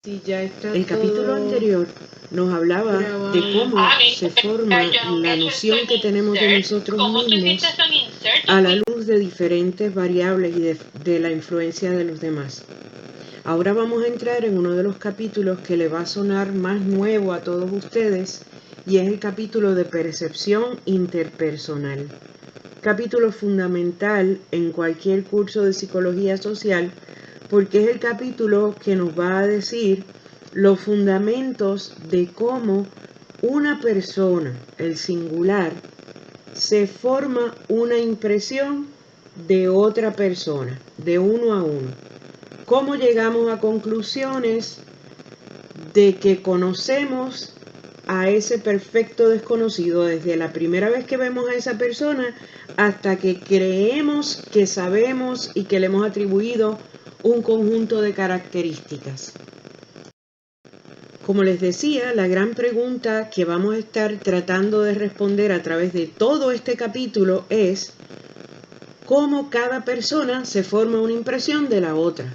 Si ya está El capítulo anterior nos hablaba de cómo se forma la noción que tenemos de nosotros mismos a la luz de diferentes variables y de la influencia de los demás. Ahora vamos a entrar en uno de los capítulos que le va a sonar más nuevo a todos ustedes y es el capítulo de percepción interpersonal. Capítulo fundamental en cualquier curso de psicología social porque es el capítulo que nos va a decir los fundamentos de cómo una persona, el singular, se forma una impresión de otra persona, de uno a uno. Cómo llegamos a conclusiones de que conocemos a ese perfecto desconocido desde la primera vez que vemos a esa persona hasta que creemos que sabemos y que le hemos atribuido un conjunto de características. Como les decía, la gran pregunta que vamos a estar tratando de responder a través de todo este capítulo es cómo cada persona se forma una impresión de la otra.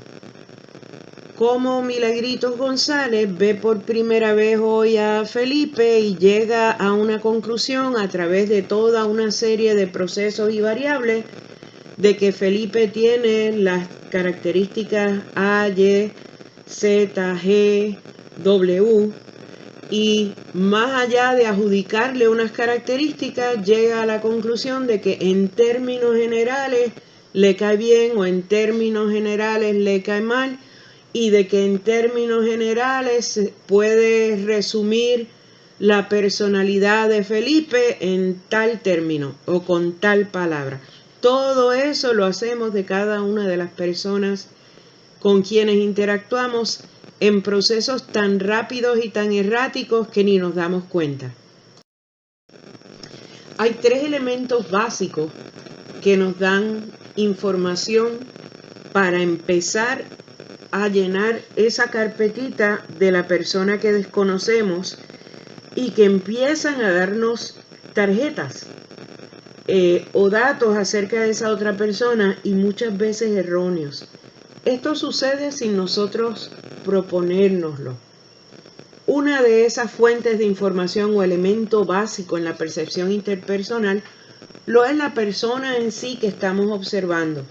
Cómo Milagritos González ve por primera vez hoy a Felipe y llega a una conclusión a través de toda una serie de procesos y variables de que Felipe tiene las características A, Y, Z, G, W y más allá de adjudicarle unas características llega a la conclusión de que en términos generales le cae bien o en términos generales le cae mal y de que en términos generales se puede resumir la personalidad de Felipe en tal término o con tal palabra. Todo eso lo hacemos de cada una de las personas con quienes interactuamos en procesos tan rápidos y tan erráticos que ni nos damos cuenta. Hay tres elementos básicos que nos dan información para empezar a llenar esa carpetita de la persona que desconocemos y que empiezan a darnos tarjetas o datos acerca de esa otra persona y muchas veces erróneos. Esto sucede sin nosotros proponérnoslo. Una de esas fuentes de información o elemento básico en la percepción interpersonal lo es la persona en sí que estamos observando.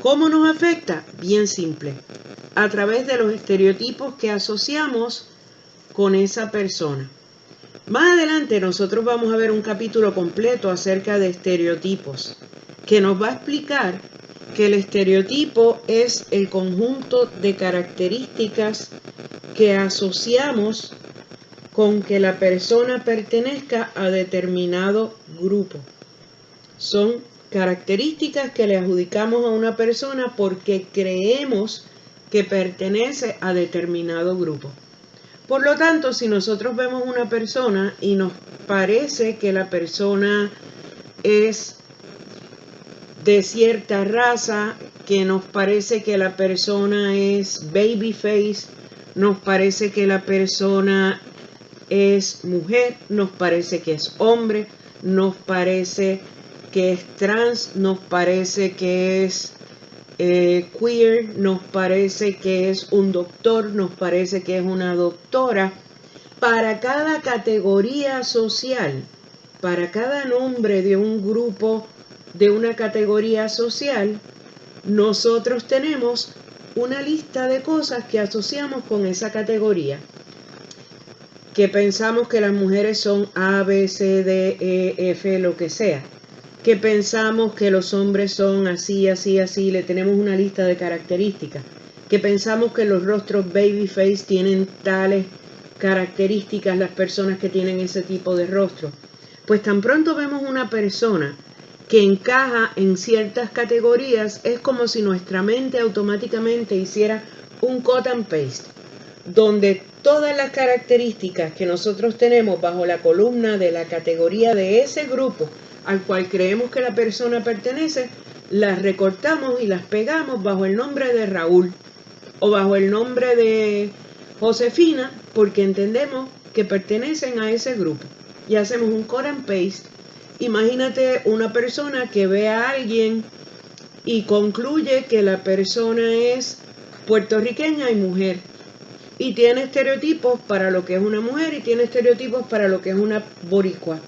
¿Cómo nos afecta? Bien simple. A través de los estereotipos que asociamos con esa persona. Más adelante nosotros vamos a ver un capítulo completo acerca de estereotipos, que nos va a explicar que el estereotipo es el conjunto de características que asociamos con que la persona pertenezca a determinado grupo. Son características que le adjudicamos a una persona porque creemos que pertenece a determinado grupo. Por lo tanto, si nosotros vemos una persona y nos parece que la persona es de cierta raza, que nos parece que la persona es babyface, nos parece que la persona es mujer, nos parece que es hombre, nos parece que es trans, nos parece que es queer, nos parece que es un doctor, nos parece que es una doctora. Para cada categoría social, para cada nombre de un grupo, de una categoría social, nosotros tenemos una lista de cosas que asociamos con esa categoría. Que pensamos que las mujeres son A, B, C, D, E, F, lo que sea. Que pensamos que los hombres son así, así, así, le tenemos una lista de características. Que pensamos que los rostros babyface tienen tales características las personas que tienen ese tipo de rostro. Pues tan pronto vemos una persona que encaja en ciertas categorías, es como si nuestra mente automáticamente hiciera un cut and paste, donde todas las características que nosotros tenemos bajo la columna de la categoría de ese grupo al cual creemos que la persona pertenece, las recortamos y las pegamos bajo el nombre de Raúl o bajo el nombre de Josefina, porque entendemos que pertenecen a ese grupo y hacemos un cut and paste. Imagínate una persona que ve a alguien y concluye que la persona es puertorriqueña y mujer y tiene estereotipos para lo que es una mujer y tiene estereotipos para lo que es una boricua.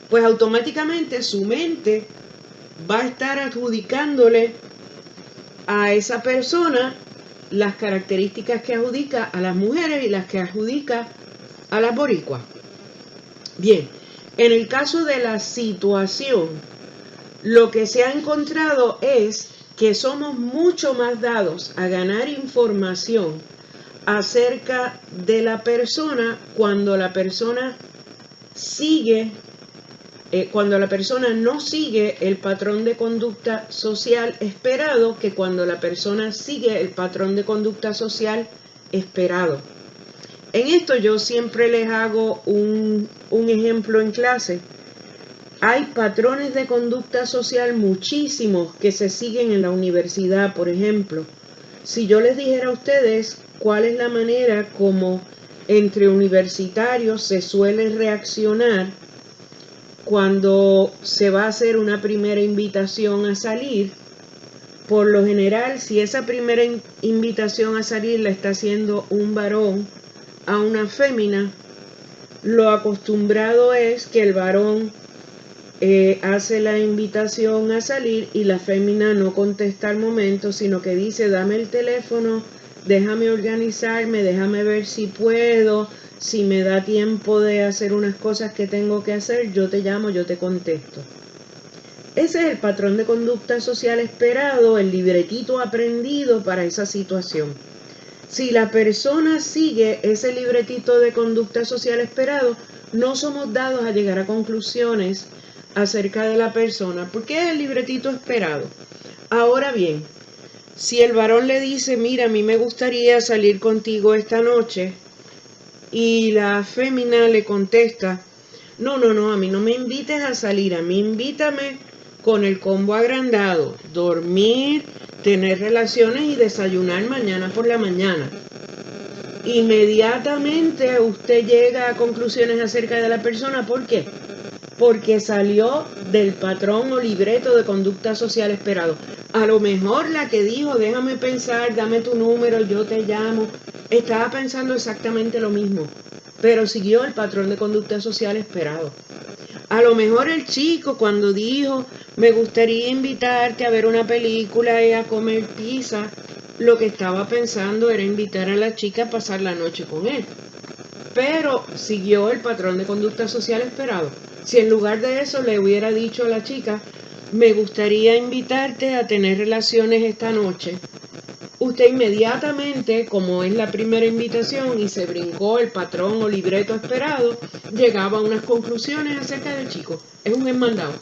Pues automáticamente su mente va a estar adjudicándole a esa persona las características que adjudica a las mujeres y las que adjudica a las boricuas. Bien, en el caso de la situación, lo que se ha encontrado es que somos mucho más dados a ganar información acerca de la persona cuando la persona no sigue el patrón de conducta social esperado que cuando la persona sigue el patrón de conducta social esperado. En esto yo siempre les hago un ejemplo en clase. Hay patrones de conducta social muchísimos que se siguen en la universidad, por ejemplo. Si yo les dijera a ustedes cuál es la manera como entre universitarios se suele reaccionar cuando se va a hacer una primera invitación a salir, por lo general, si esa primera invitación a salir la está haciendo un varón a una fémina, lo acostumbrado es que el varón hace la invitación a salir y la fémina no contesta al momento, sino que dice, dame el teléfono, déjame organizarme, déjame ver si puedo, si me da tiempo de hacer unas cosas que tengo que hacer, yo te llamo, yo te contesto. Ese es el patrón de conducta social esperado, el libretito aprendido para esa situación. Si la persona sigue ese libretito de conducta social esperado, no somos dados a llegar a conclusiones acerca de la persona, porque es el libretito esperado. Ahora bien, si el varón le dice, mira, a mí me gustaría salir contigo esta noche, y la fémina le contesta, no, a mí no me invites a salir, a mí invítame con el combo agrandado, dormir, tener relaciones y desayunar mañana por la mañana. Inmediatamente usted llega a conclusiones acerca de la persona. ¿Por qué? Porque salió del patrón o libreto de conducta social esperado. A lo mejor la que dijo, déjame pensar, dame tu número, yo te llamo, estaba pensando exactamente lo mismo, pero siguió el patrón de conducta social esperado. A lo mejor el chico cuando dijo, me gustaría invitarte a ver una película y a comer pizza, lo que estaba pensando era invitar a la chica a pasar la noche con él. Pero siguió el patrón de conducta social esperado. Si en lugar de eso le hubiera dicho a la chica, me gustaría invitarte a tener relaciones esta noche, usted inmediatamente, como es la primera invitación y se brincó el patrón o libreto esperado, llegaba a unas conclusiones acerca del chico. Es un enmandado.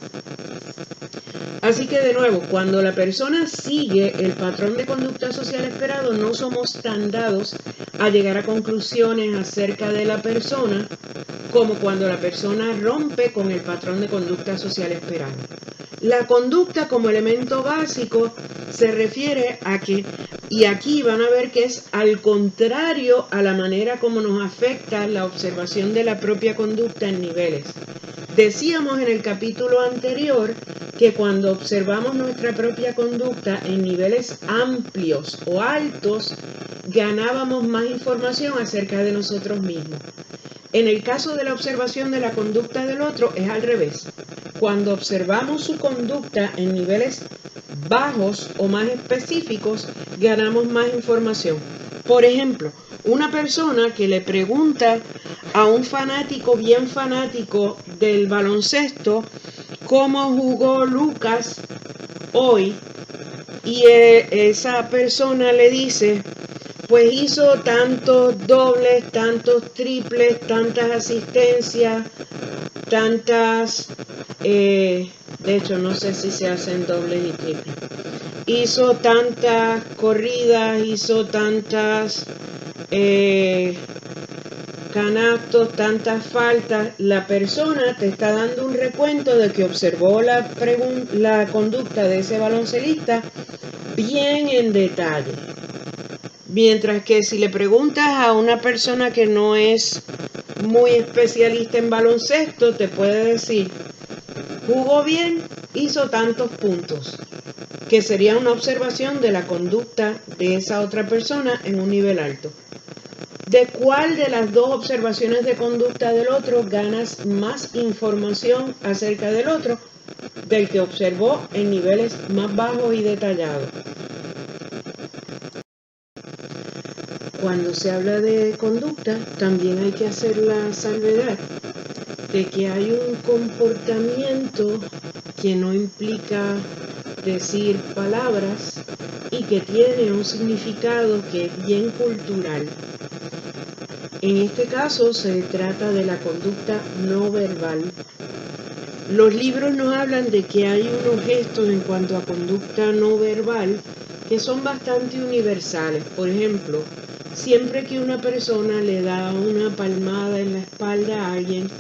Así que de nuevo, cuando la persona sigue el patrón de conducta social esperado, no somos tan dados a llegar a conclusiones acerca de la persona como cuando la persona rompe con el patrón de conducta social esperado. La conducta como elemento básico se refiere a que, y aquí van a ver que es al contrario a la manera como nos afecta la observación de la propia conducta en niveles. Decíamos en el capítulo anterior que cuando observamos nuestra propia conducta en niveles amplios o altos, ganábamos más información acerca de nosotros mismos. En el caso de la observación de la conducta del otro es al revés. Cuando observamos su conducta en niveles bajos o más específicos, ganamos más información. Por ejemplo, una persona que le pregunta a un fanático bien fanático del baloncesto cómo jugó Lucas hoy, y esa persona le dice, pues hizo tantos dobles, tantos triples, tantas asistencias, tantas, de hecho no sé si se hacen dobles y triples, hizo tantas corridas, hizo tantas canastos, tantas faltas. La persona te está dando un recuento de que observó la conducta de ese baloncelista bien en detalle. Mientras que si le preguntas a una persona que no es muy especialista en baloncesto, te puede decir, jugó bien, hizo tantos puntos, que sería una observación de la conducta de esa otra persona en un nivel alto. ¿De cuál de las dos observaciones de conducta del otro ganas más información acerca del otro? Del que observó en niveles más bajos y detallados. Cuando se habla de conducta, también hay que hacer la salvedad de que hay un comportamiento que no implica decir palabras y que tiene un significado que es bien cultural. En este caso se trata de la conducta no verbal. Los libros nos hablan de que hay unos gestos en cuanto a conducta no verbal que son bastante universales. Por ejemplo, siempre que una persona le da una palmada en la espalda a alguien,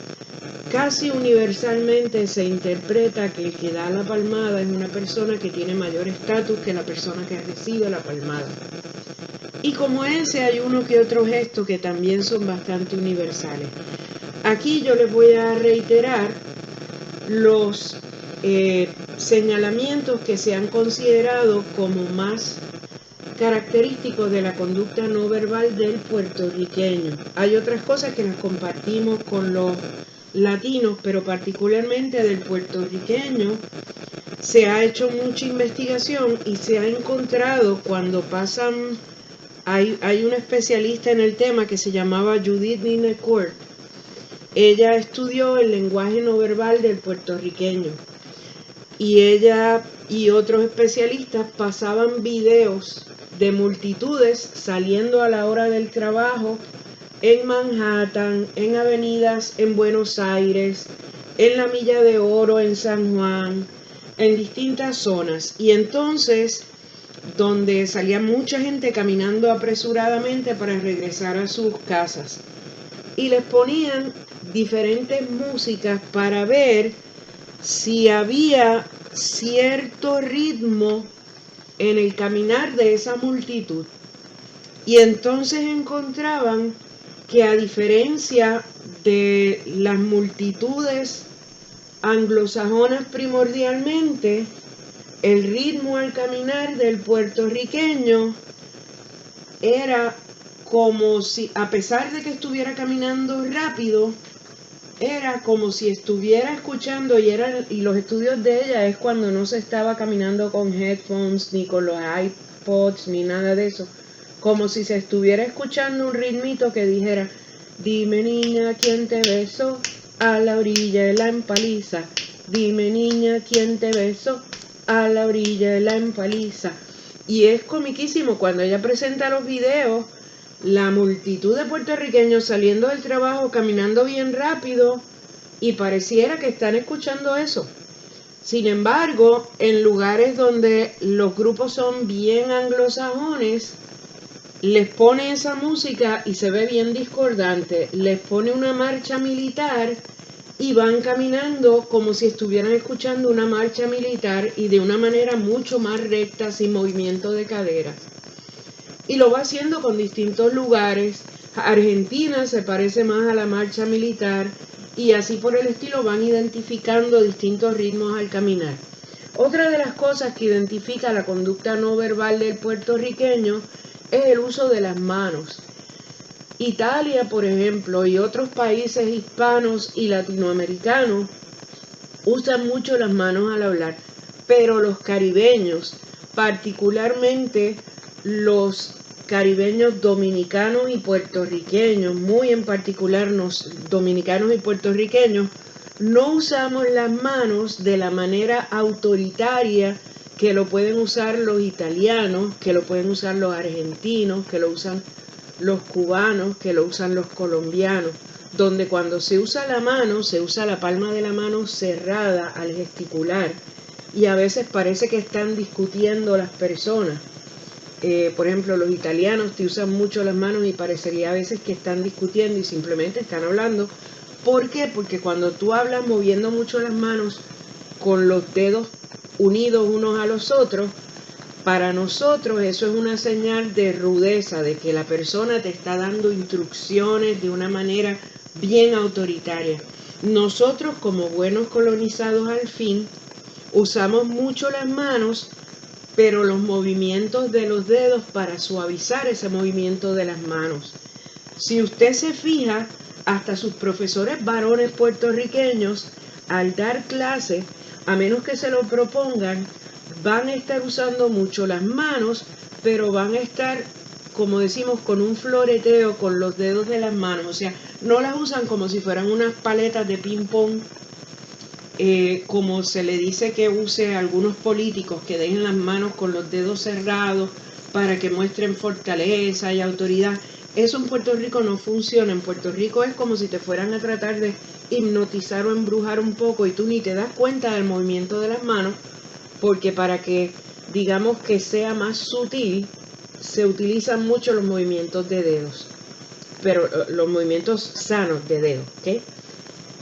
casi universalmente se interpreta que el que da la palmada es una persona que tiene mayor estatus que la persona que recibe la palmada. Y como ese hay uno que otro gesto que también son bastante universales. Aquí yo les voy a reiterar los señalamientos que se han considerado como más característicos de la conducta no verbal del puertorriqueño. Hay otras cosas que las compartimos con los latinos, pero particularmente del puertorriqueño se ha hecho mucha investigación y se ha encontrado cuando pasan, hay una especialista en el tema que se llamaba Judith Ninecourt. Ella estudió el lenguaje no verbal del puertorriqueño y ella y otros especialistas pasaban videos de multitudes saliendo a la hora del trabajo en Manhattan, en avenidas en Buenos Aires, en la Milla de Oro en San Juan, en distintas zonas. Y entonces, donde salía mucha gente caminando apresuradamente para regresar a sus casas. Y les ponían diferentes músicas para ver si había cierto ritmo en el caminar de esa multitud. Y entonces encontraban que a diferencia de las multitudes anglosajonas primordialmente, el ritmo al caminar del puertorriqueño era como si, a pesar de que estuviera caminando rápido, era como si estuviera escuchando, y los estudios de ella es cuando no se estaba caminando con headphones, ni con los iPods, ni nada de eso, como si se estuviera escuchando un ritmito que dijera: dime niña, ¿quién te besó a la orilla de la empaliza? Dime niña, ¿quién te besó a la orilla de la empaliza? Y es comiquísimo cuando ella presenta los videos, la multitud de puertorriqueños saliendo del trabajo, caminando bien rápido, y pareciera que están escuchando eso. Sin embargo, en lugares donde los grupos son bien anglosajones, les pone esa música y se ve bien discordante. Les pone una marcha militar y van caminando como si estuvieran escuchando una marcha militar y de una manera mucho más recta, sin movimiento de caderas. Y lo va haciendo con distintos lugares. Argentina se parece más a la marcha militar y así por el estilo van identificando distintos ritmos al caminar. Otra de las cosas que identifica la conducta no verbal del puertorriqueño es el uso de las manos. Italia, por ejemplo, y otros países hispanos y latinoamericanos usan mucho las manos al hablar, pero los caribeños, particularmente los caribeños dominicanos y puertorriqueños, muy en particular los dominicanos y puertorriqueños, no usamos las manos de la manera autoritaria que lo pueden usar los italianos, que lo pueden usar los argentinos, que lo usan los cubanos, que lo usan los colombianos, donde cuando se usa la mano, se usa la palma de la mano cerrada al gesticular y a veces parece que están discutiendo las personas. Por ejemplo, los italianos te usan mucho las manos y parecería a veces que están discutiendo y simplemente están hablando. ¿Por qué? Porque cuando tú hablas moviendo mucho las manos con los dedos unidos unos a los otros, para nosotros eso es una señal de rudeza, de que la persona te está dando instrucciones de una manera bien autoritaria. Nosotros, como buenos colonizados al fin, usamos mucho las manos, pero los movimientos de los dedos para suavizar ese movimiento de las manos. Si usted se fija, hasta sus profesores varones puertorriqueños, al dar clase, a menos que se lo propongan, van a estar usando mucho las manos, pero van a estar, como decimos, con un floreteo con los dedos de las manos. O sea, no las usan como si fueran unas paletas de ping-pong, como se le dice que use a algunos políticos, que dejen las manos con los dedos cerrados para que muestren fortaleza y autoridad. Eso en Puerto Rico no funciona. En Puerto Rico es como si te fueran a tratar de hipnotizar o embrujar un poco y tú ni te das cuenta del movimiento de las manos, porque para que, digamos, que sea más sutil, se utilizan mucho los movimientos de dedos, pero los movimientos sanos de dedos, ¿ok?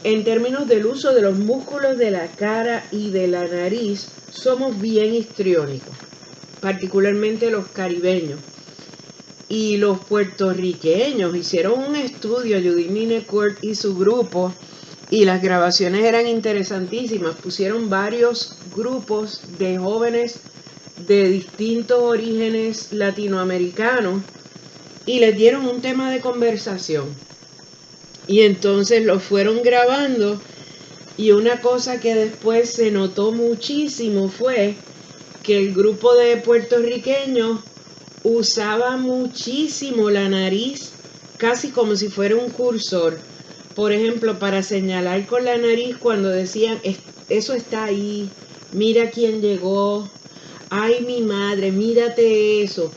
En términos del uso de los músculos de la cara y de la nariz, somos bien histriónicos, particularmente los caribeños. Y los puertorriqueños hicieron un estudio, Judith Minecourt y su grupo, y las grabaciones eran interesantísimas. Pusieron varios grupos de jóvenes de distintos orígenes latinoamericanos y les dieron un tema de conversación. Y entonces lo fueron grabando, y una cosa que después se notó muchísimo fue que el grupo de puertorriqueños usaba muchísimo la nariz, casi como si fuera un cursor. Por ejemplo, para señalar con la nariz cuando decían, eso está ahí, mira quién llegó, ay mi madre, mírate eso.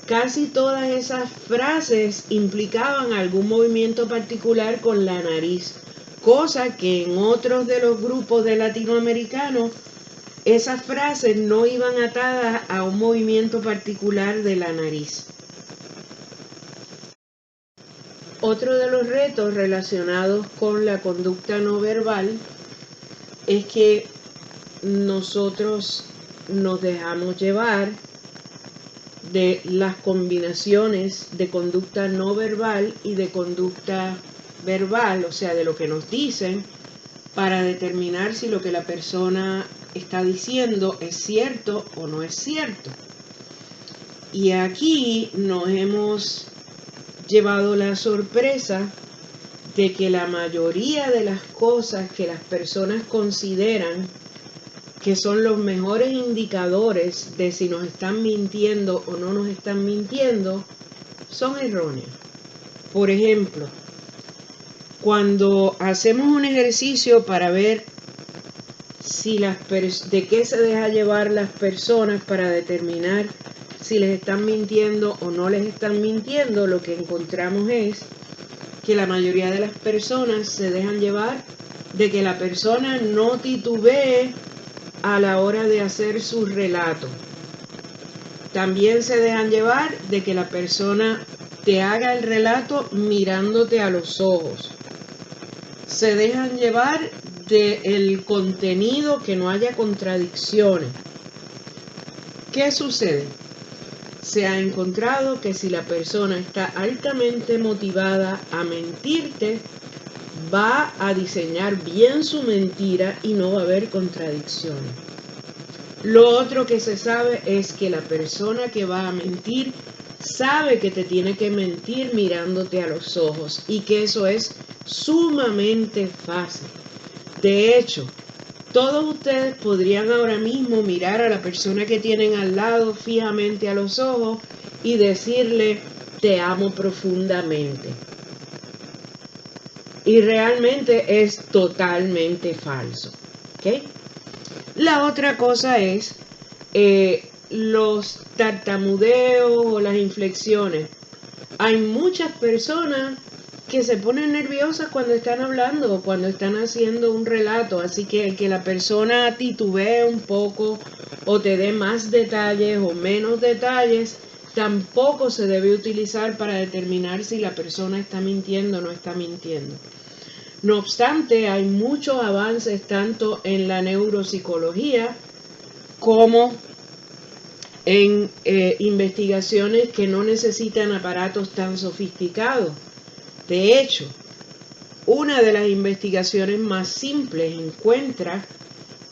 Casi todas esas frases implicaban algún movimiento particular con la nariz, cosa que en otros de los grupos de latinoamericanos esas frases no iban atadas a un movimiento particular de la nariz. Otro de los retos relacionados con la conducta no verbal es que nosotros nos dejamos llevar de las combinaciones de conducta no verbal y de conducta verbal, o sea, de lo que nos dicen, para determinar si lo que la persona está diciendo es cierto o no es cierto. Y aquí nos hemos llevado la sorpresa de que la mayoría de las cosas que las personas consideran que son los mejores indicadores de si nos están mintiendo o no nos están mintiendo, son erróneos. Por ejemplo, cuando hacemos un ejercicio para ver si de qué se deja llevar las personas para determinar si les están mintiendo o no les están mintiendo, lo que encontramos es que la mayoría de las personas se dejan llevar de que la persona no titubee a la hora de hacer su relato. También se dejan llevar de que la persona te haga el relato mirándote a los ojos. Se dejan llevar del contenido, que no haya contradicciones. ¿Qué sucede? Se ha encontrado que si la persona está altamente motivada a mentirte, va a diseñar bien su mentira y no va a haber contradicciones. Lo otro que se sabe es que la persona que va a mentir sabe que te tiene que mentir mirándote a los ojos y que eso es sumamente fácil. De hecho, todos ustedes podrían ahora mismo mirar a la persona que tienen al lado fijamente a los ojos y decirle, te amo profundamente. Y realmente es totalmente falso. ¿Okay? La otra cosa es los tartamudeos o las inflexiones. Hay muchas personas que se ponen nerviosas cuando están hablando o cuando están haciendo un relato, así que el que la persona titubee un poco o te dé más detalles o menos detalles tampoco se debe utilizar para determinar si la persona está mintiendo o no está mintiendo. No obstante, hay muchos avances tanto en la neuropsicología como en investigaciones que no necesitan aparatos tan sofisticados. De hecho, una de las investigaciones más simples encuentra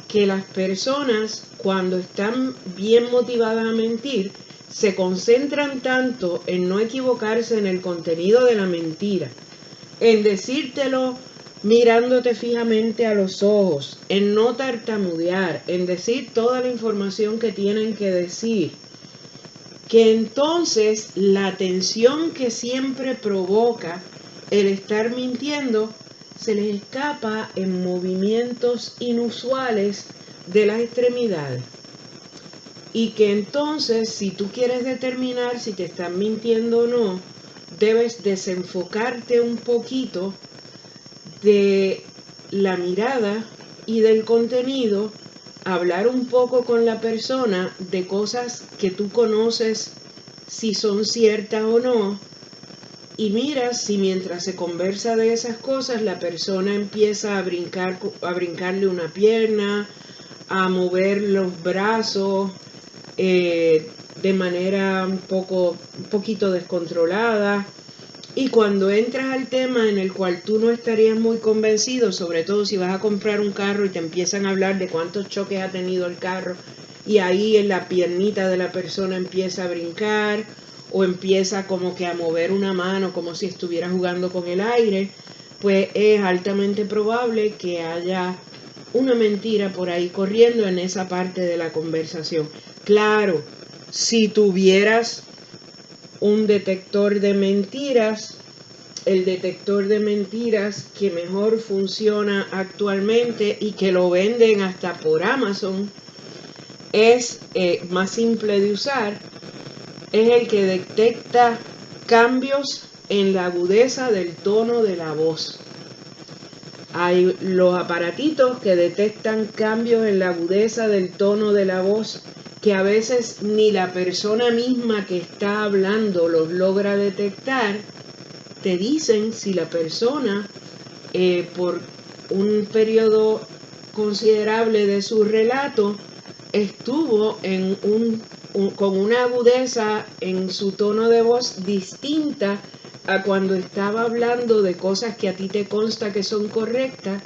que las personas, cuando están bien motivadas a mentir, se concentran tanto en no equivocarse en el contenido de la mentira, en decírtelo mirándote fijamente a los ojos, en no tartamudear, en decir toda la información que tienen que decir, que entonces la tensión que siempre provoca el estar mintiendo se les escapa en movimientos inusuales de las extremidades. Y que entonces, si tú quieres determinar si te están mintiendo o no, debes desenfocarte un poquito de la mirada y del contenido, hablar un poco con la persona de cosas que tú conoces si son ciertas o no, y mira si mientras se conversa de esas cosas la persona empieza a brincarle una pierna, a mover los brazos de manera un poquito descontrolada. Y cuando entras al tema en el cual tú no estarías muy convencido, sobre todo si vas a comprar un carro y te empiezan a hablar de cuántos choques ha tenido el carro, y ahí en la piernita de la persona empieza a brincar o empieza como que a mover una mano como si estuviera jugando con el aire, pues es altamente probable que haya una mentira por ahí corriendo en esa parte de la conversación. Claro, si tuvieras un detector de mentiras, el detector de mentiras que mejor funciona actualmente y que lo venden hasta por Amazon, es más simple de usar, es el que detecta cambios en la agudeza del tono de la voz. Hay los aparatitos que detectan cambios en la agudeza del tono de la voz que a veces ni la persona misma que está hablando los logra detectar. Te dicen si la persona por un periodo considerable de su relato estuvo con una agudeza en su tono de voz distinta a cuando estaba hablando de cosas que a ti te consta que son correctas,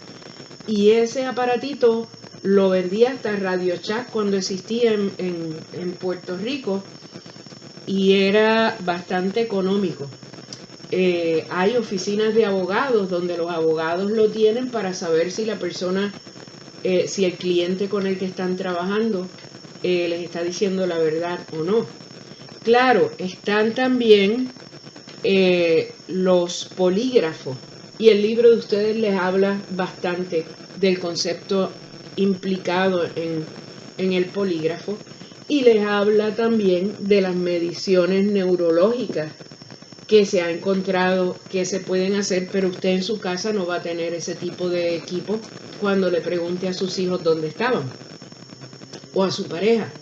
y ese aparatito lo vendía hasta Radio Chat cuando existía en Puerto Rico y era bastante económico. Hay oficinas de abogados donde los abogados lo tienen para saber si la persona, si el cliente con el que están trabajando les está diciendo la verdad o no. Claro, están también los polígrafos, y el libro de ustedes les habla bastante del concepto implicado en el polígrafo, y les habla también de las mediciones neurológicas que se ha encontrado que se pueden hacer, pero usted en su casa no va a tener ese tipo de equipo cuando le pregunte a sus hijos dónde estaban o a su pareja.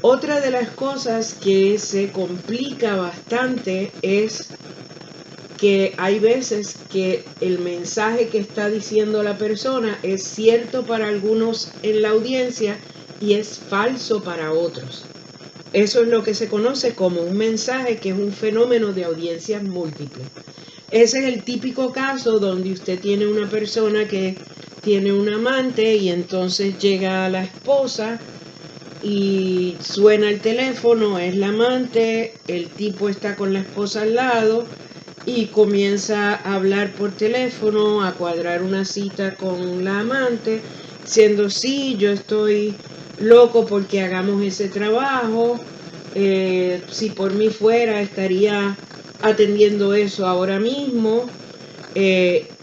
Otra de las cosas que se complica bastante es que hay veces que el mensaje que está diciendo la persona es cierto para algunos en la audiencia y es falso para otros. Eso es lo que se conoce como un mensaje, que es un fenómeno de audiencias múltiples. Ese es el típico caso donde usted tiene una persona que tiene un amante y entonces llega la esposa y suena el teléfono, es la amante, el tipo está con la esposa al lado y comienza a hablar por teléfono, a cuadrar una cita con la amante, diciendo sí, yo estoy loco porque hagamos ese trabajo, si por mí fuera estaría atendiendo eso ahora mismo.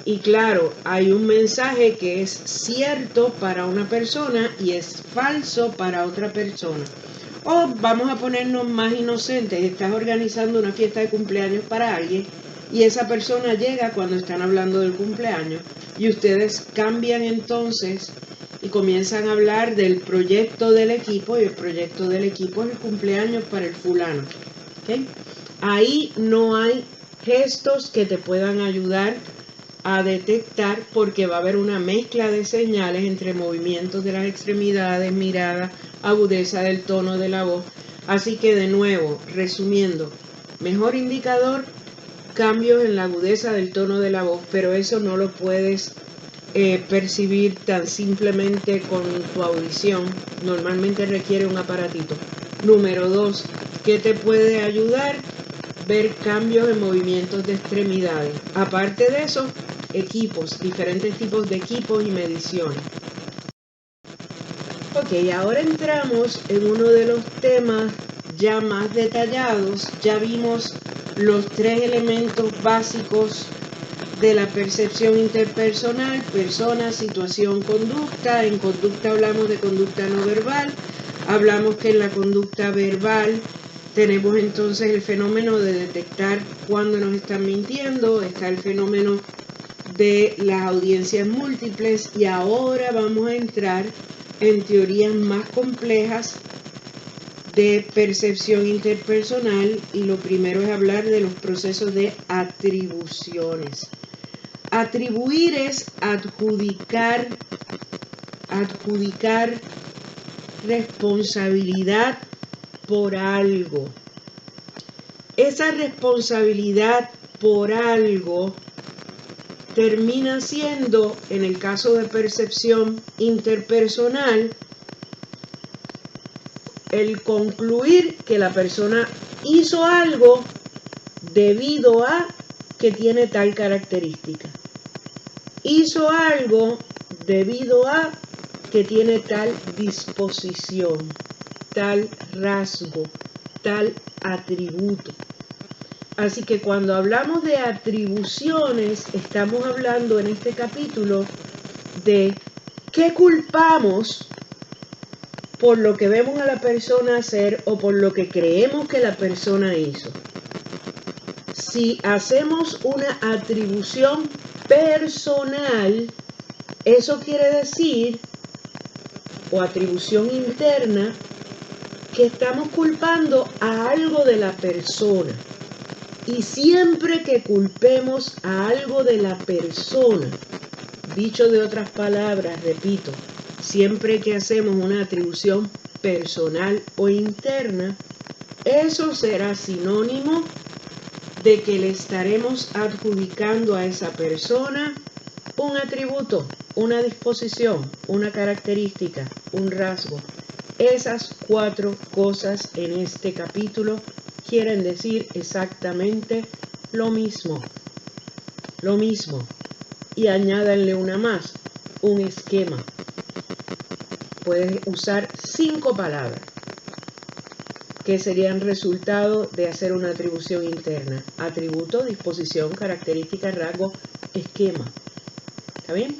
Y claro, hay un mensaje que es cierto para una persona y es falso para otra persona. O vamos a ponernos más inocentes, estás organizando una fiesta de cumpleaños para alguien y esa persona llega cuando están hablando del cumpleaños y ustedes cambian entonces y comienzan a hablar del proyecto del equipo, y el proyecto del equipo es el cumpleaños para el fulano. ¿Okay? Ahí no hay gestos que te puedan ayudar a detectar, porque va a haber una mezcla de señales entre movimientos de las extremidades, mirada, agudeza del tono de la voz. Así que de nuevo, resumiendo, mejor indicador, cambios en la agudeza del tono de la voz, pero eso no lo puedes percibir tan simplemente con tu audición. Normalmente requiere un aparatito. Número 2, ¿qué te puede ayudar? Ver cambios en movimientos de extremidades. Aparte de eso, equipos, diferentes tipos de equipos y mediciones. Ok, ahora entramos en uno de los temas ya más detallados. Ya vimos los 3 elementos básicos de la percepción interpersonal: persona, situación, conducta. En conducta hablamos de conducta no verbal. Hablamos que en la conducta verbal tenemos entonces el fenómeno de detectar cuando nos están mintiendo. Está el fenómeno de las audiencias múltiples, y ahora vamos a entrar en teorías más complejas de percepción interpersonal, y lo primero es hablar de los procesos de atribuciones. Atribuir es adjudicar responsabilidad por algo. Esa responsabilidad por algo termina siendo, en el caso de percepción interpersonal, el concluir que la persona hizo algo debido a que tiene tal característica. Hizo algo debido a que tiene tal disposición, tal rasgo, tal atributo. Así que cuando hablamos de atribuciones, estamos hablando en este capítulo de qué culpamos por lo que vemos a la persona hacer o por lo que creemos que la persona hizo. Si hacemos una atribución personal, eso quiere decir, o atribución interna, que estamos culpando a algo de la persona. Y siempre que culpemos a algo de la persona, dicho de otras palabras, repito, siempre que hacemos una atribución personal o interna, eso será sinónimo de que le estaremos adjudicando a esa persona un atributo, una disposición, una característica, un rasgo. Esas 4 cosas en este capítulo quieren decir exactamente lo mismo. Lo mismo. Y añádanle una más, un esquema. Puedes usar 5 palabras que serían resultado de hacer una atribución interna: atributo, disposición, característica, rasgo, esquema. ¿Está bien?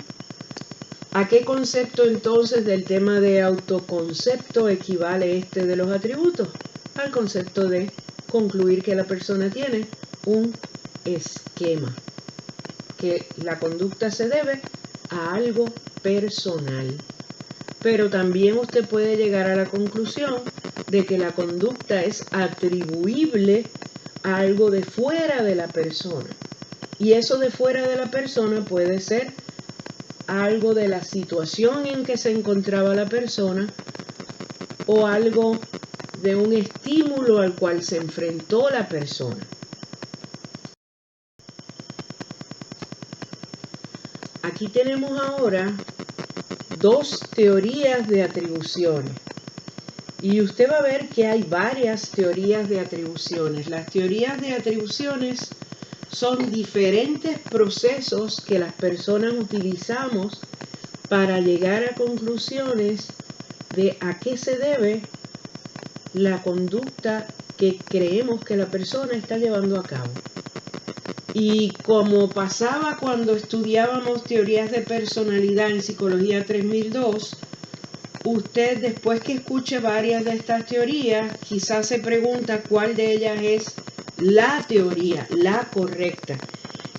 ¿A qué concepto entonces del tema de autoconcepto equivale este de los atributos? Al concepto de concluir que la persona tiene un esquema, que la conducta se debe a algo personal. Pero también usted puede llegar a la conclusión de que la conducta es atribuible a algo de fuera de la persona. Y eso de fuera de la persona puede ser algo de la situación en que se encontraba la persona, o algo de un estímulo al cual se enfrentó la persona. Aquí tenemos ahora 2 teorías de atribuciones. Y usted va a ver que hay varias teorías de atribuciones. Las teorías de atribuciones son diferentes procesos que las personas utilizamos para llegar a conclusiones de a qué se debe la conducta que creemos que la persona está llevando a cabo. Y como pasaba cuando estudiábamos teorías de personalidad en Psicología 3002, usted, después que escuche varias de estas teorías, quizás se pregunta cuál de ellas es la teoría, la correcta.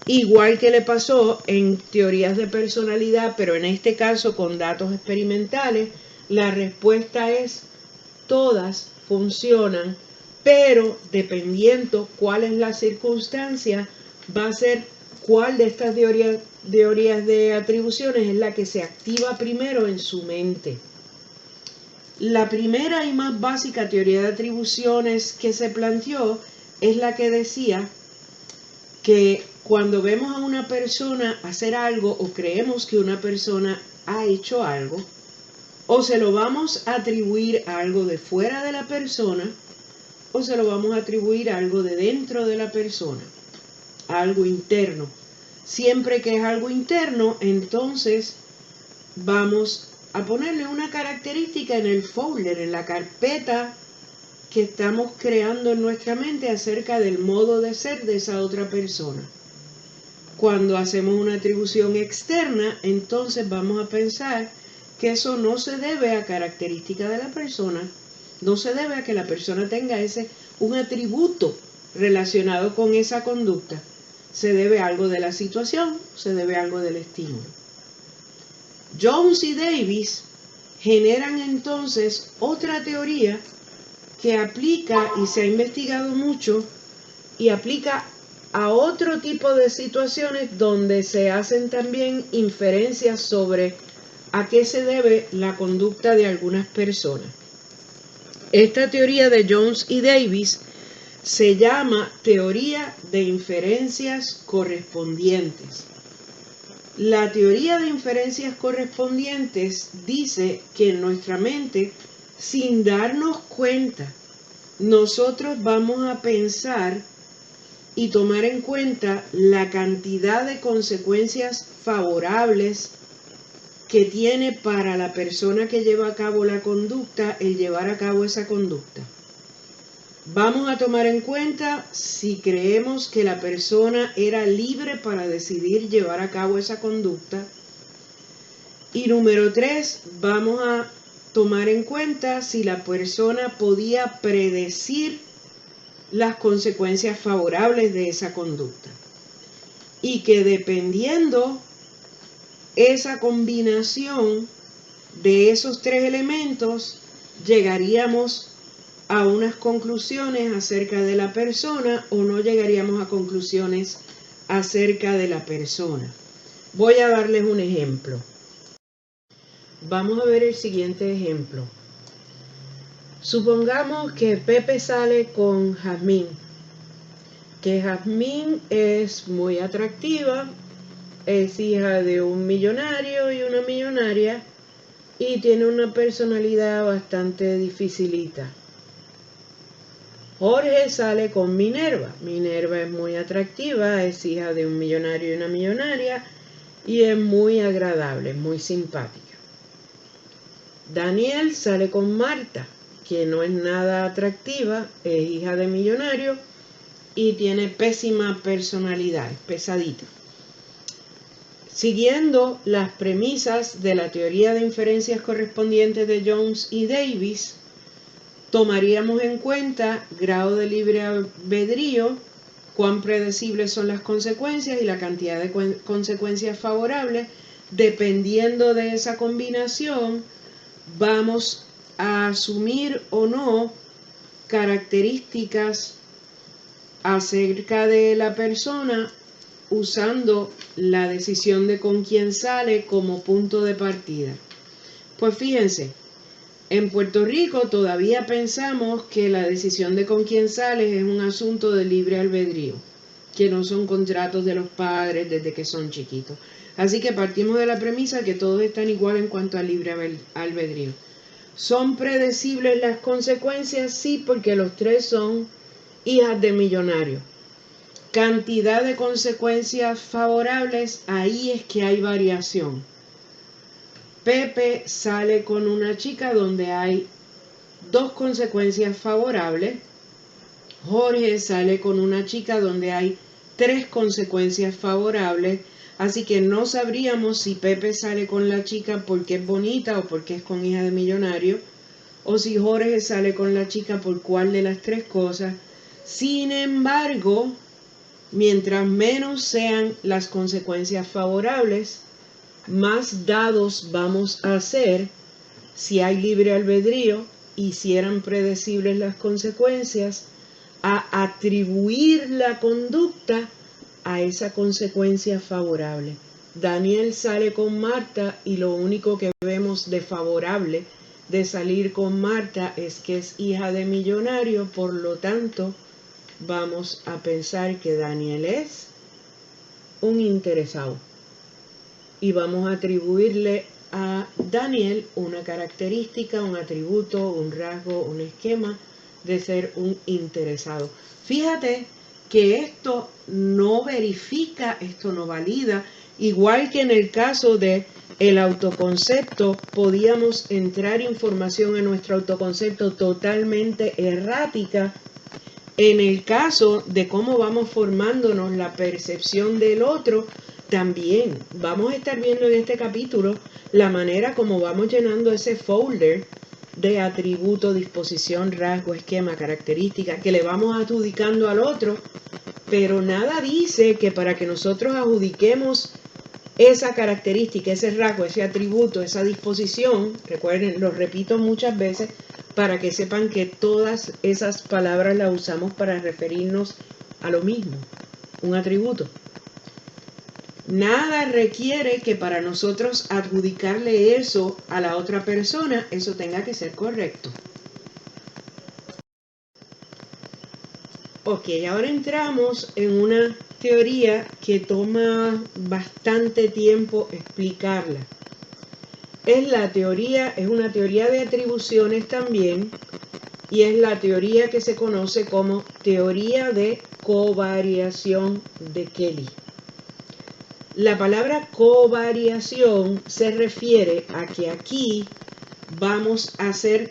Igual que le pasó en teorías de personalidad, pero en este caso con datos experimentales, la respuesta es: todas funcionan, pero dependiendo cuál es la circunstancia, va a ser cuál de estas teorías de atribuciones es la que se activa primero en su mente. La primera y más básica teoría de atribuciones que se planteó es la que decía que cuando vemos a una persona hacer algo o creemos que una persona ha hecho algo, O se lo vamos a atribuir a algo de fuera de la persona, o se lo vamos a atribuir a algo de dentro de la persona, a algo interno. Siempre que es algo interno, entonces vamos a ponerle una característica en el folder, en la carpeta que estamos creando en nuestra mente acerca del modo de ser de esa otra persona. Cuando hacemos una atribución externa, entonces vamos a pensar que eso no se debe a característica de la persona, no se debe a que la persona tenga un atributo relacionado con esa conducta. Se debe a algo de la situación, se debe a algo del estímulo. Jones y Davis generan entonces otra teoría que aplica y se ha investigado mucho y aplica a otro tipo de situaciones donde se hacen también inferencias sobre a qué se debe la conducta de algunas personas. Esta teoría de Jones y Davis se llama teoría de inferencias correspondientes. La teoría de inferencias correspondientes dice que en nuestra mente, sin darnos cuenta, nosotros vamos a pensar y tomar en cuenta la cantidad de consecuencias favorables que tiene para la persona que lleva a cabo la conducta el llevar a cabo esa conducta. Vamos a tomar en cuenta si creemos que la persona era libre para decidir llevar a cabo esa conducta. Y número 3, vamos a tomar en cuenta si la persona podía predecir las consecuencias favorables de esa conducta. Y que dependiendo esa combinación de esos 3 elementos, llegaríamos a unas conclusiones acerca de la persona o no llegaríamos a conclusiones acerca de la persona. Voy a darles un ejemplo. Vamos a ver el siguiente ejemplo. Supongamos que Pepe sale con Jazmín, que Jazmín es muy atractiva, es hija de un millonario y una millonaria y tiene una personalidad bastante dificilita. Jorge sale con Minerva. Minerva es muy atractiva, es hija de un millonario y una millonaria y es muy agradable, muy simpática. Daniel sale con Marta, que no es nada atractiva, es hija de millonario y tiene pésima personalidad, es pesadita. Siguiendo las premisas de la teoría de inferencias correspondientes de Jones y Davis, tomaríamos en cuenta grado de libre albedrío, cuán predecibles son las consecuencias y la cantidad de consecuencias favorables. Dependiendo de esa combinación, vamos a asumir o no características acerca de la persona usando la decisión de con quién sale como punto de partida. Pues fíjense, en Puerto Rico todavía pensamos que la decisión de con quién sales es un asunto de libre albedrío, que no son contratos de los padres desde que son chiquitos. Así que partimos de la premisa que todos están igual en cuanto a libre albedrío. ¿Son predecibles las consecuencias? Sí, porque los 3 son hijas de millonarios. Cantidad de consecuencias favorables, ahí es que hay variación. Pepe sale con una chica donde hay 2 consecuencias favorables. Jorge sale con una chica donde hay 3 consecuencias favorables. Así que no sabríamos si Pepe sale con la chica porque es bonita o porque es con hija de millonario, o si Jorge sale con la chica por cuál de las 3 cosas. Sin embargo, mientras menos sean las consecuencias favorables, más dados vamos a hacer si hay libre albedrío y si eran predecibles las consecuencias, a atribuir la conducta a esa consecuencia favorable. Daniel sale con Marta y lo único que vemos de favorable de salir con Marta es que es hija de millonario, por lo tanto vamos a pensar que Daniel es un interesado y vamos a atribuirle a Daniel una característica, un atributo, un rasgo, un esquema de ser un interesado. Fíjate que esto no verifica, esto no valida, igual que en el caso de el autoconcepto, podíamos entrar información en nuestro autoconcepto totalmente errática. En el caso de cómo vamos formándonos la percepción del otro, también vamos a estar viendo en este capítulo la manera como vamos llenando ese folder de atributo, disposición, rasgo, esquema, característica que le vamos adjudicando al otro, pero nada dice que para que nosotros adjudiquemos esa característica, ese rasgo, ese atributo, esa disposición, recuerden, lo repito muchas veces para que sepan que todas esas palabras las usamos para referirnos a lo mismo, un atributo. Nada requiere que para nosotros adjudicarle eso a la otra persona, eso tenga que ser correcto. Ok, ahora entramos en una teoría que toma bastante tiempo explicarla. Es una teoría de atribuciones también, y es la teoría que se conoce como teoría de covariación de Kelly. La palabra covariación se refiere a que aquí vamos a hacer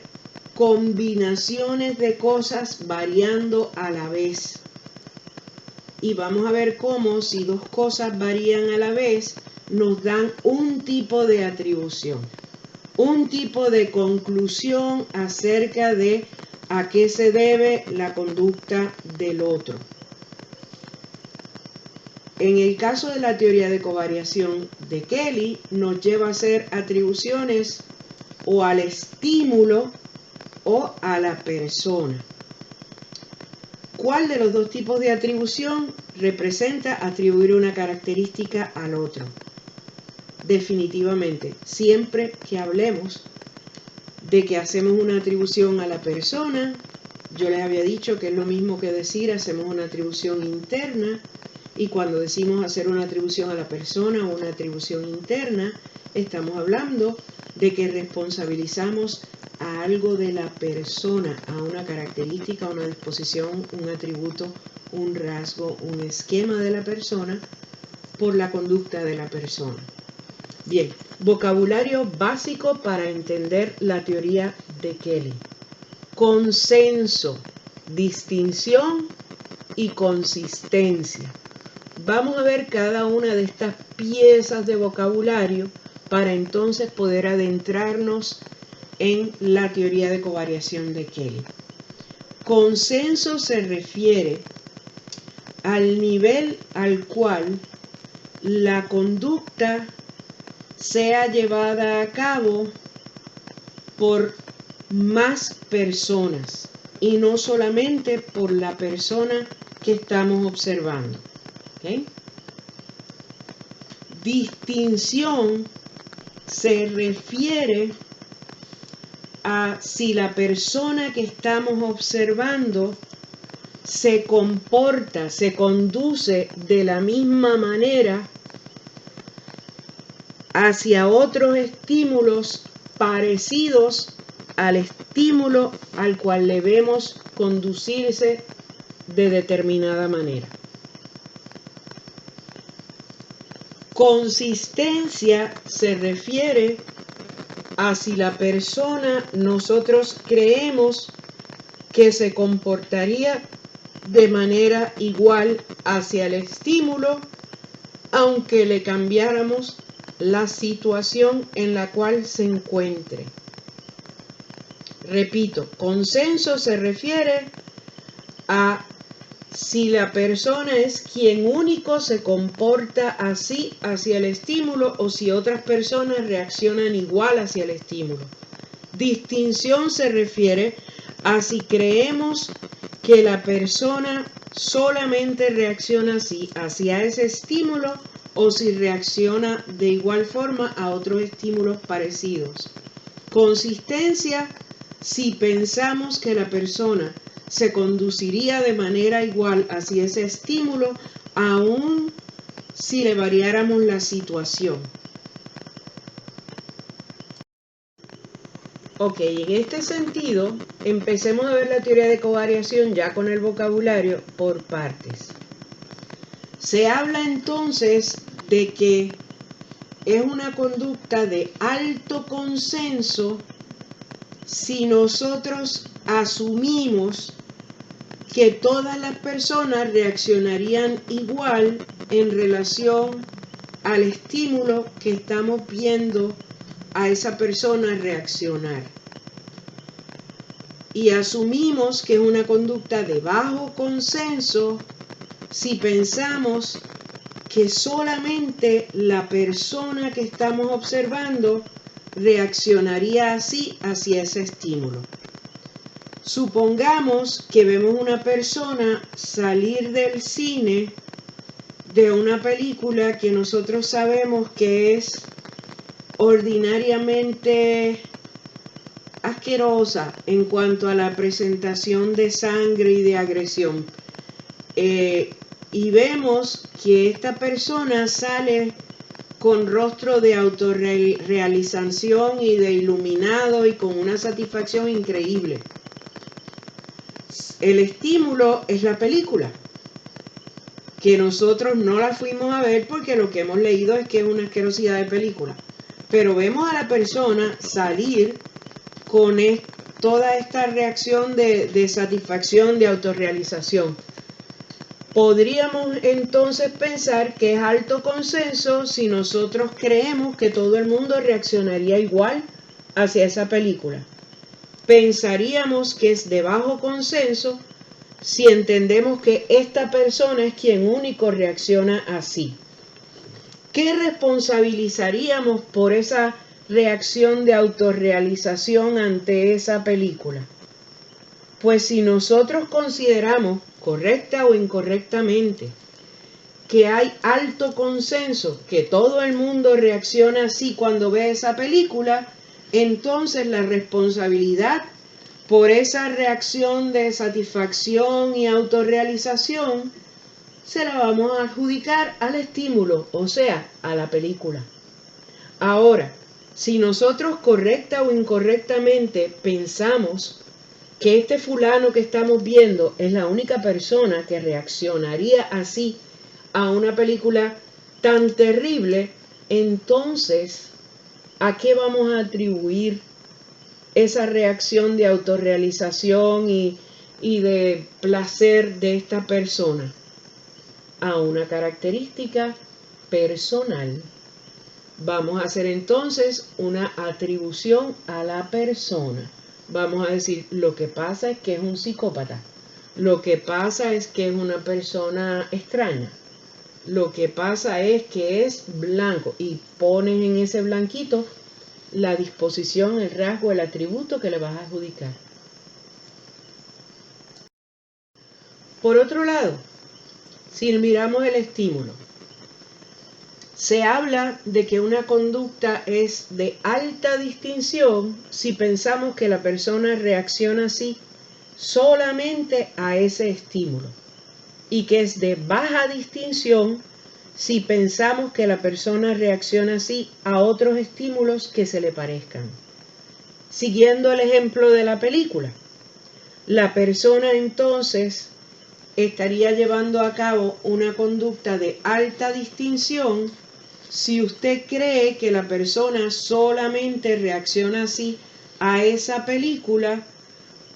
combinaciones de cosas variando a la vez. Y vamos a ver cómo si dos cosas varían a la vez nos dan un tipo de atribución, un tipo de conclusión acerca de a qué se debe la conducta del otro. En el caso de la teoría de covariación de Kelly, nos lleva a hacer atribuciones o al estímulo o a la persona. ¿Cuál de los dos tipos de atribución representa atribuir una característica al otro? Definitivamente, siempre que hablemos de que hacemos una atribución a la persona, yo les había dicho que es lo mismo que decir hacemos una atribución interna, y cuando decimos hacer una atribución a la persona o una atribución interna, estamos hablando de que responsabilizamos a algo de la persona, a una característica, una disposición, un atributo, un rasgo, un esquema de la persona por la conducta de la persona. Bien, vocabulario básico para entender la teoría de Kelly. Consenso, distinción y consistencia. Vamos a ver cada una de estas piezas de vocabulario para entonces poder adentrarnos en la teoría de covariación de Kelly. Consenso se refiere al nivel al cual la conducta sea llevada a cabo por más personas y no solamente por la persona que estamos observando. ¿Okay? Distinción se refiere a si la persona que estamos observando se comporta, se conduce de la misma manera hacia otros estímulos parecidos al estímulo al cual le vemos conducirse de determinada manera. Consistencia se refiere a si la persona nosotros creemos que se comportaría de manera igual hacia el estímulo, aunque le cambiáramos la situación en la cual se encuentre. Repito, consenso se refiere a si la persona es quien único se comporta así hacia el estímulo o si otras personas reaccionan igual hacia el estímulo. Distinción se refiere a si creemos que la persona solamente reacciona así hacia ese estímulo o si reacciona de igual forma a otros estímulos parecidos. Consistencia, si pensamos que la persona se conduciría de manera igual hacia ese estímulo, aun si le variáramos la situación. Ok, en este sentido, empecemos a ver la teoría de covariación ya con el vocabulario por partes. Se habla entonces de que es una conducta de alto consenso si nosotros asumimos que todas las personas reaccionarían igual en relación al estímulo que estamos viendo a esa persona reaccionar. Y asumimos que es una conducta de bajo consenso si pensamos que solamente la persona que estamos observando reaccionaría así hacia ese estímulo. Supongamos que vemos una persona salir del cine de una película que nosotros sabemos que es ordinariamente asquerosa en cuanto a la presentación de sangre y de agresión. Y vemos que esta persona sale con rostro de autorrealización y de iluminado y con una satisfacción increíble. El estímulo es la película, que nosotros no la fuimos a ver porque lo que hemos leído es que es una asquerosidad de película. Pero vemos a la persona salir con toda esta reacción de satisfacción, de autorrealización. Podríamos entonces pensar que es alto consenso si nosotros creemos que todo el mundo reaccionaría igual hacia esa película. Pensaríamos que es de bajo consenso si entendemos que esta persona es quien único reacciona así. ¿Qué responsabilizaríamos por esa reacción de autorrealización ante esa película? Pues si nosotros consideramos, correcta o incorrectamente, que hay alto consenso, que todo el mundo reacciona así cuando ve esa película, entonces la responsabilidad por esa reacción de satisfacción y autorrealización se la vamos a adjudicar al estímulo, o sea, a la película. Ahora, si nosotros correcta o incorrectamente pensamos que este fulano que estamos viendo es la única persona que reaccionaría así a una película tan terrible, entonces, ¿a qué vamos a atribuir esa reacción de autorrealización y de placer de esta persona? A una característica personal. Vamos a hacer entonces una atribución a la persona. Vamos a decir, lo que pasa es que es un psicópata. Lo que pasa es que es una persona extraña. Lo que pasa es que es blanco. Y pones en ese blanquito la disposición, el rasgo, el atributo que le vas a adjudicar. Por otro lado, si miramos el estímulo, se habla de que una conducta es de alta distinción si pensamos que la persona reacciona así solamente a ese estímulo, y que es de baja distinción si pensamos que la persona reacciona así a otros estímulos que se le parezcan. Siguiendo el ejemplo de la película, la persona entonces estaría llevando a cabo una conducta de alta distinción si usted cree que la persona solamente reacciona así a esa película,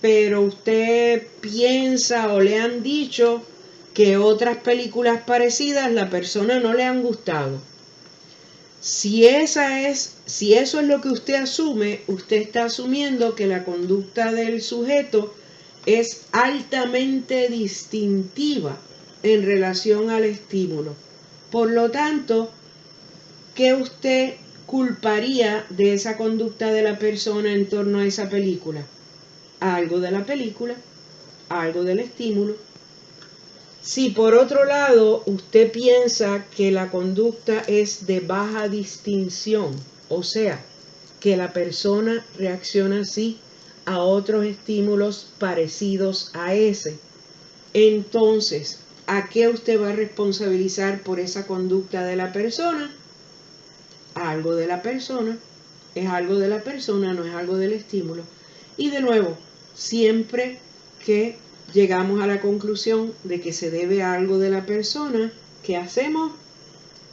pero usted piensa o le han dicho que otras películas parecidas la persona no le han gustado. Si eso es lo que usted asume, usted está asumiendo que la conducta del sujeto es altamente distintiva en relación al estímulo. Por lo tanto, ¿qué usted culparía de esa conducta de la persona en torno a esa película? Algo de la película, algo del estímulo. Si por otro lado usted piensa que la conducta es de baja distinción, o sea, que la persona reacciona así a otros estímulos parecidos a ese, entonces, ¿a qué usted va a responsabilizar por esa conducta de la persona? Algo de la persona, es algo de la persona, no es algo del estímulo. Y de nuevo, siempre que llegamos a la conclusión de que se debe a algo de la persona, ¿qué hacemos?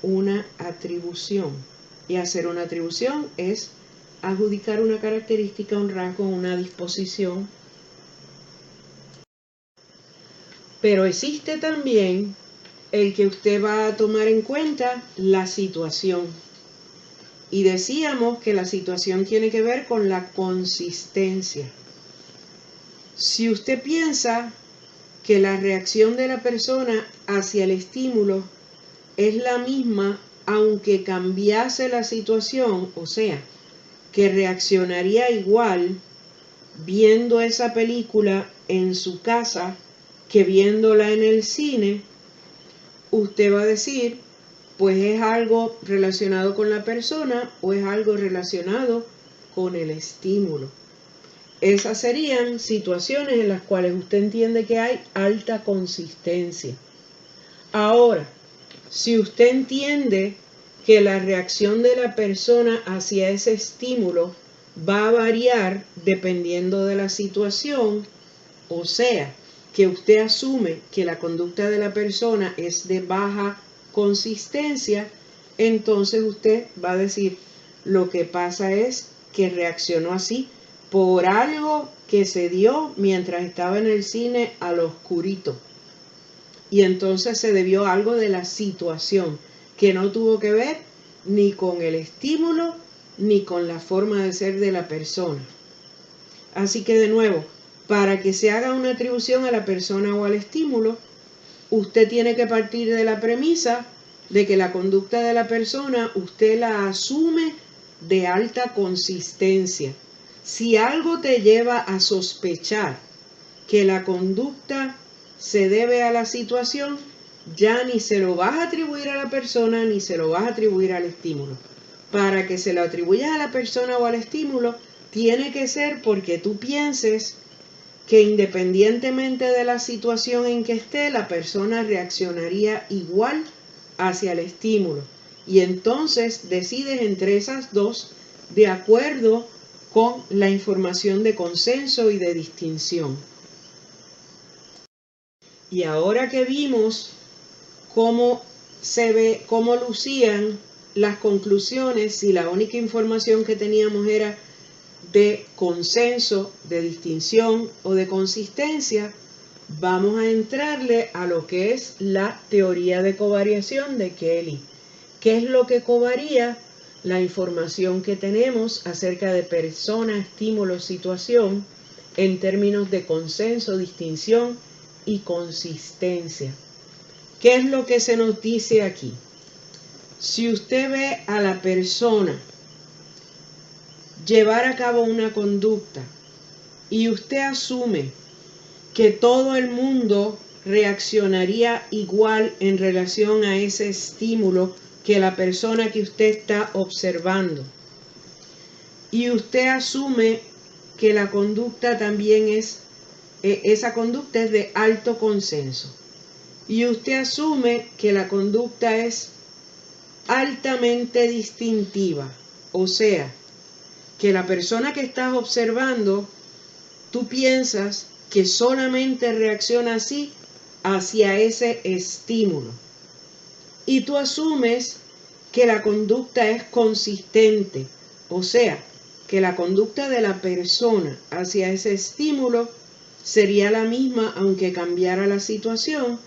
Una atribución. Y hacer una atribución es adjudicar una característica, un rasgo, una disposición. Pero existe también el que usted va a tomar en cuenta la situación. Y decíamos que la situación tiene que ver con la consistencia. Si usted piensa que la reacción de la persona hacia el estímulo es la misma aunque cambiase la situación, o sea, que reaccionaría igual viendo esa película en su casa que viéndola en el cine, usted va a decir, pues es algo relacionado con la persona o es algo relacionado con el estímulo. Esas serían situaciones en las cuales usted entiende que hay alta consistencia. Ahora, si usted entiende que la reacción de la persona hacia ese estímulo va a variar dependiendo de la situación, o sea, que usted asume que la conducta de la persona es de baja consistencia, entonces usted va a decir, lo que pasa es que reaccionó así por algo que se dio mientras estaba en el cine al oscurito. Y entonces se debió a algo de la situación que no tuvo que ver ni con el estímulo ni con la forma de ser de la persona. Así que de nuevo, para que se haga una atribución a la persona o al estímulo, usted tiene que partir de la premisa de que la conducta de la persona usted la asume de alta consistencia. Si algo te lleva a sospechar que la conducta se debe a la situación, ya ni se lo vas a atribuir a la persona ni se lo vas a atribuir al estímulo. Para que se lo atribuyas a la persona o al estímulo, tiene que ser porque tú pienses que independientemente de la situación en que esté, la persona reaccionaría igual hacia el estímulo. Y entonces decides entre esas dos de acuerdo con la información de consenso y de distinción. Y ahora que vimos cómo lucían las conclusiones, si la única información que teníamos era de consenso, de distinción o de consistencia, vamos a entrarle a lo que es la teoría de covariación de Kelly. ¿Qué es lo que covaría? La información que tenemos acerca de persona, estímulo, situación en términos de consenso, distinción y consistencia. ¿Qué es lo que se nos dice aquí? Si usted ve a la persona llevar a cabo una conducta y usted asume que todo el mundo reaccionaría igual en relación a ese estímulo que la persona que usted está observando, y usted asume que la conducta también esa conducta es de alto consenso, y usted asume que la conducta es altamente distintiva, o sea, que la persona que estás observando, tú piensas que solamente reacciona así hacia ese estímulo. Y tú asumes que la conducta es consistente, o sea, que la conducta de la persona hacia ese estímulo sería la misma aunque cambiara la situación.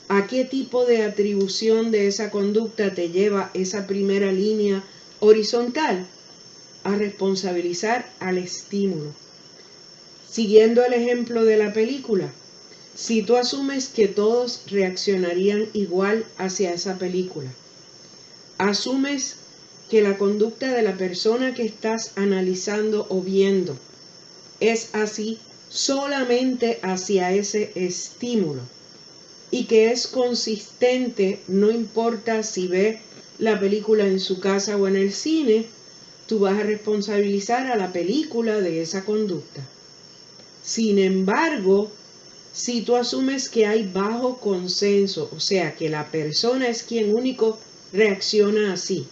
¿A qué tipo de atribución de esa conducta te lleva esa primera línea horizontal? A responsabilizar al estímulo. Siguiendo el ejemplo de la película, si tú asumes que todos reaccionarían igual hacia esa película, asumes que la conducta de la persona que estás analizando o viendo es así solamente hacia ese estímulo y que es consistente, no importa si ve la película en su casa o en el cine, tú vas a responsabilizar a la película de esa conducta. Sin embargo, si tú asumes que hay bajo consenso, o sea, que la persona es quien único reacciona así,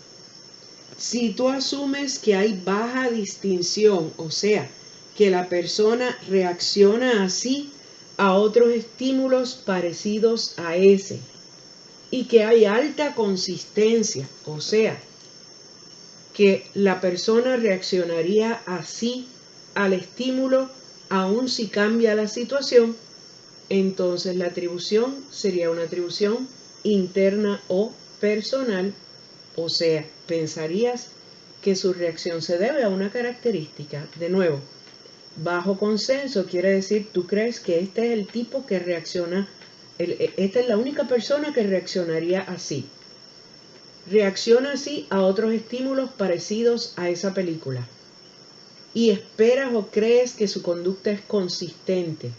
Si tú asumes que hay baja distinción, o sea, que la persona reacciona así a otros estímulos parecidos a ese, y que hay alta consistencia, o sea, que la persona reaccionaría así al estímulo aun si cambia la situación, entonces la atribución sería una atribución interna o personal, o sea, pensarías que su reacción se debe a una característica. De nuevo, bajo consenso quiere decir tú crees que este es el tipo que reacciona, esta es la única persona que reaccionaría así. Reacciona así a otros estímulos parecidos a esa película. Y esperas o crees que su conducta es consistente.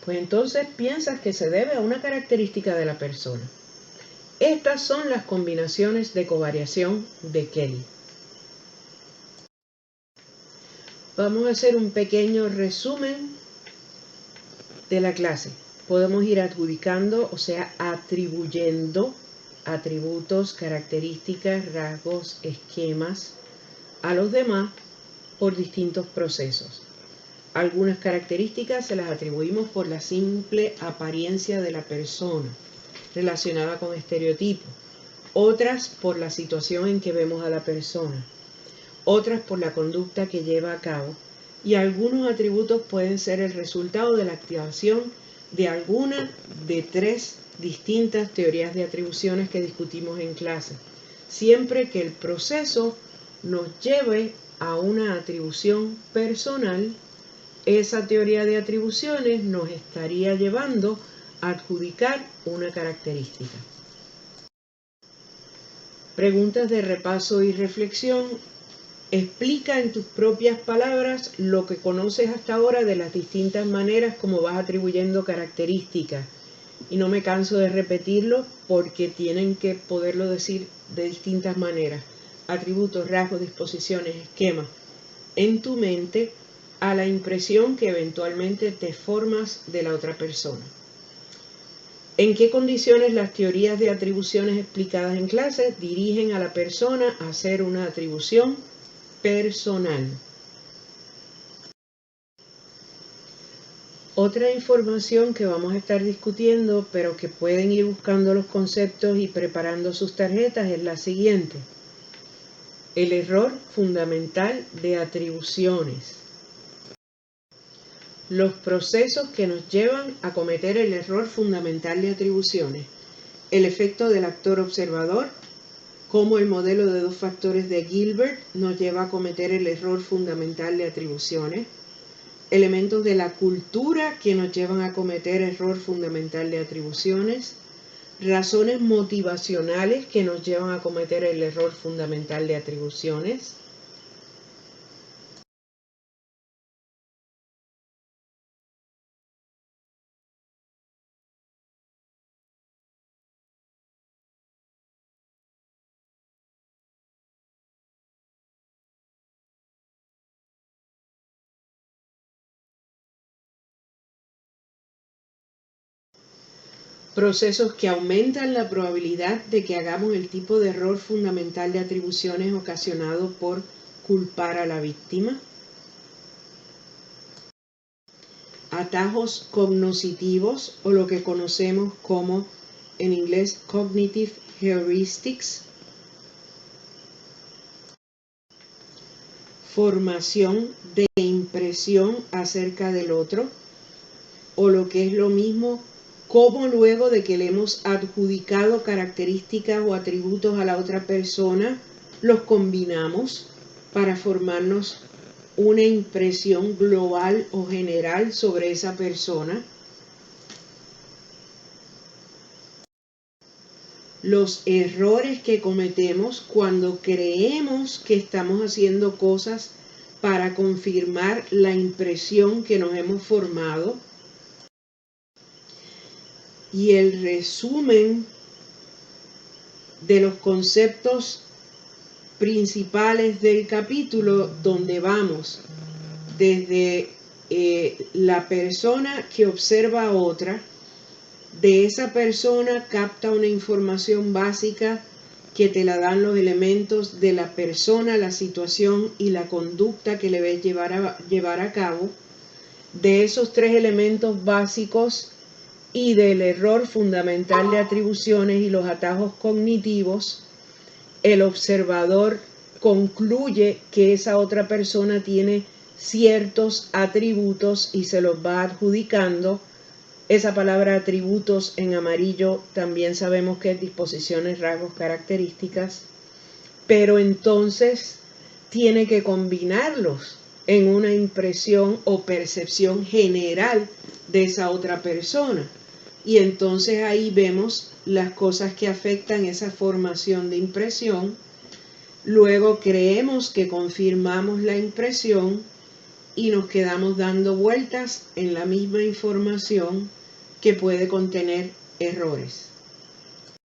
Pues entonces piensas que se debe a una característica de la persona. Estas son las combinaciones de covariación de Kelly. Vamos a hacer un pequeño resumen de la clase. Podemos ir adjudicando, o sea, atribuyendo atributos, características, rasgos, esquemas a los demás por distintos procesos. Algunas características se las atribuimos por la simple apariencia de la persona, relacionada con estereotipos. Otras por la situación en que vemos a la persona. Otras por la conducta que lleva a cabo. Y algunos atributos pueden ser el resultado de la activación de alguna de 3 distintas teorías de atribuciones que discutimos en clase, siempre que el proceso nos lleve a una atribución personal. Esa teoría de atribuciones nos estaría llevando a adjudicar una característica. Preguntas de repaso y reflexión. Explica en tus propias palabras lo que conoces hasta ahora de las distintas maneras como vas atribuyendo características. Y no me canso de repetirlo porque tienen que poderlo decir de distintas maneras. Atributos, rasgos, disposiciones, esquemas. En tu mente a la impresión que eventualmente te formas de la otra persona. ¿En qué condiciones las teorías de atribuciones explicadas en clase dirigen a la persona a hacer una atribución personal? Otra información que vamos a estar discutiendo, pero que pueden ir buscando los conceptos y preparando sus tarjetas, es la siguiente. El error fundamental de atribuciones. Los procesos que nos llevan a cometer el error fundamental de atribuciones. El efecto del actor observador, cómo el modelo de 2 factores de Gilbert nos lleva a cometer el error fundamental de atribuciones. Elementos de la cultura que nos llevan a cometer error fundamental de atribuciones. Razones motivacionales que nos llevan a cometer el error fundamental de atribuciones. Procesos que aumentan la probabilidad de que hagamos el tipo de error fundamental de atribuciones ocasionado por culpar a la víctima. Atajos cognitivos, o lo que conocemos como en inglés cognitive heuristics. Formación de impresión acerca del otro, o lo que es lo mismo, cómo luego de que le hemos adjudicado características o atributos a la otra persona, los combinamos para formarnos una impresión global o general sobre esa persona. Los errores que cometemos cuando creemos que estamos haciendo cosas para confirmar la impresión que nos hemos formado. Y el resumen de los conceptos principales del capítulo, donde vamos desde la persona que observa a otra, de esa persona capta una información básica que te la dan los elementos de la persona, la situación y la conducta que le ves llevar a cabo. De esos 3 elementos básicos y del error fundamental de atribuciones y los atajos cognitivos, el observador concluye que esa otra persona tiene ciertos atributos y se los va adjudicando. Esa palabra atributos en amarillo también sabemos que es disposiciones, rasgos, características, pero entonces tiene que combinarlos en una impresión o percepción general de esa otra persona. Y entonces ahí vemos las cosas que afectan esa formación de impresión. Luego creemos que confirmamos la impresión y nos quedamos dando vueltas en la misma información que puede contener errores.